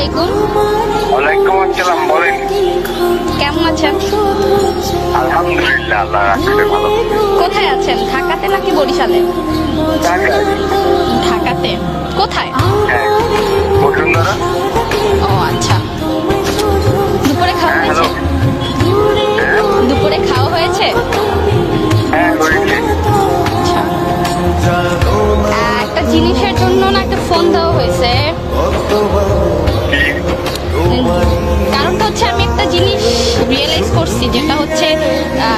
আলাইকুম। ওয়ালাইকুম আসসালাম। বলেন। কেমন আছেন? আলহামদুলিল্লাহ, আল্লাহ রাখছে ভালো। কোথায় আছেন, ঢাকাতে নাকি বরিশালে? ঢাকায়। ঢাকাতে কোথায়? হ্যাঁ, বসুন্ধরা। ও আচ্ছা, দুপুরে খাওয়া হ্যাঁ, হয়েছে? হ্যালো। দুপুরে খাওয়া হয়েছে? হ্যাঁ, হয়েছে। আচ্ছা, একটা জিনিসের জন্য না একটা ফোন দেওয়া হয়েছে। কি? কারণটা হচ্ছে আমি একটা জিনিস রিয়েলাইজ করছি, যেটা হচ্ছে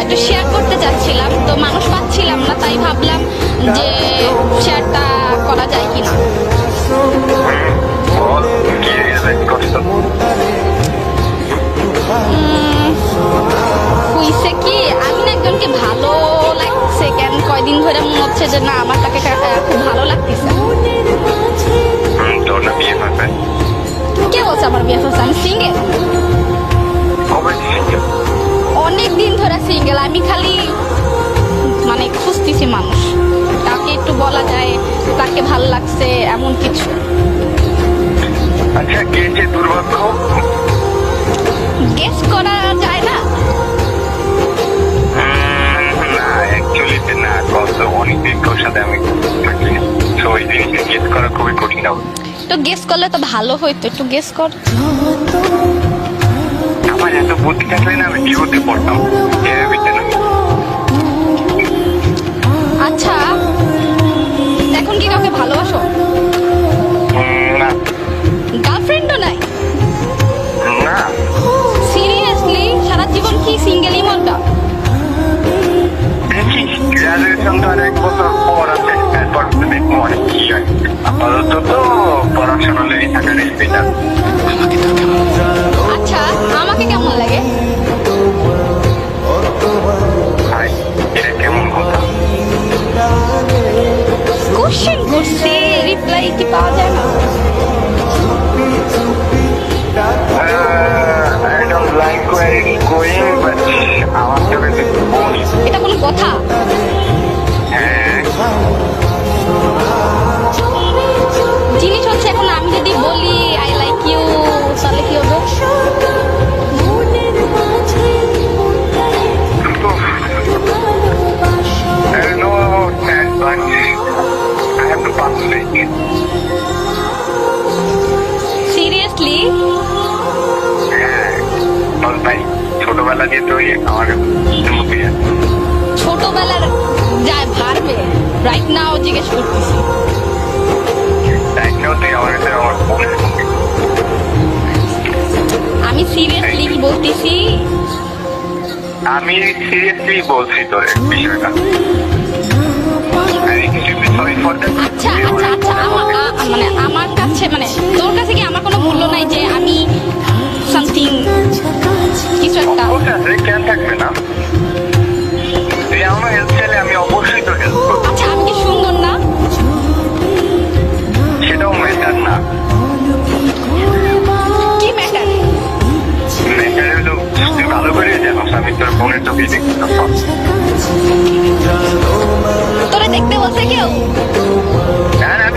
একটু শেয়ার করতে চাচ্ছিলাম, তো মানুষ পাচ্ছিলাম না, তাই ভাবলাম যে শেয়ারটা করা যায় কিনা। বল, কি রিয়েলাইজ করছো? হইছে কি, আমি না একজনকে ভালো লাগছে, কেন কয়দিন ধরে মনে হচ্ছে যে না আমার তাকে খুব ভালো লাগতেছে। তোর না বিয়ে হয়েছে? কে বলছে আমার বিয়ে হচ্ছে? আমি সিঙ্গেল, কবে single? অনেক দিন ধরে সিঙ্গেল। আমি খালি মানে খুঁজতেছি মানুষ, কাকে একটু বলা যায় তাকে ভালো লাগছে এমন কিছু। আচ্ছা, কে যে দুর্ভাগ্য? গেস করা যায় না। না, অ্যাকচুয়ালিতে না, কত অনেক দীর্ঘর সাথে আমি থাকি, তো ওই জিনিসটা গেস করা খুবই কঠিন হবে। তো গেস করলে তো ভালো হইতো, একটু গেস কর। আমার এত বুদ্ধি থাকলে না আমি ডিউতে পড়তাম, এভাবে না। আচ্ছা, এখন কি কাউকে ভালোবাসো? না। গার্লফ্রেন্ডও নাই? না, সিরিয়াসলি সারা জীবন কি সিঙ্গেলই মনটা? দেখি গ্রাজুয়েশন তো আর 1 বছর পর আছে, তারপর দেখবো অনেক কি হয়। আপাতত তো পড়াশোনা লেগে থাকাটাই বেটার। আচ্ছা, আমাকে কেমন লাগে? ভাই, এটা কেমন কথা? কোশ্চেন করছি, রিপ্লাই কি পাওয়া যায় না? I don't like where it's going, but আমার চোখে দেখতে বলি। এটা কোনো কথা? হ্যাঁ, জিনিস হচ্ছে এখন আমি যদি বলি আই লাইক ইউ, তাহলে কি হবে? I don't know about that, but I have to pass it. Seriously? হ্যাঁ, বল ভাই, ছোটবেলা দিয়ে তুই আমার মুখে ছোটবেলার যায় ভারবে, রাইট নাও জিজ্ঞেস করতেছি। তাই না, তুই আমার কাছে আমার বোনের মুখে। আমি সিরিয়াসলি বলতেছি। আমি সিরিয়াসলি বলছি তোর বিষয়টা। Sorry for that. আচ্ছা আচ্ছা আচ্ছা, মানে আমার কাছে, মানে তোর কাছে কি আমার কোনো মূল্য নাই যে আমি সামথিং কিছু একটা? আছে, কেন থাকবে না? তুই আমার হেল্প চাইলে আমি অবশ্যই তোর হেল্প করবো। আচ্ছা, আমি কি সুন্দর না? সেটাও ম্যাটার না। কি ম্যাটার? ম্যাটার হলো তুই ভালো করে জানোস আমি তোর বোনের চোখে দেখতে। তোরে দেখতে বলছে কেউ? না না,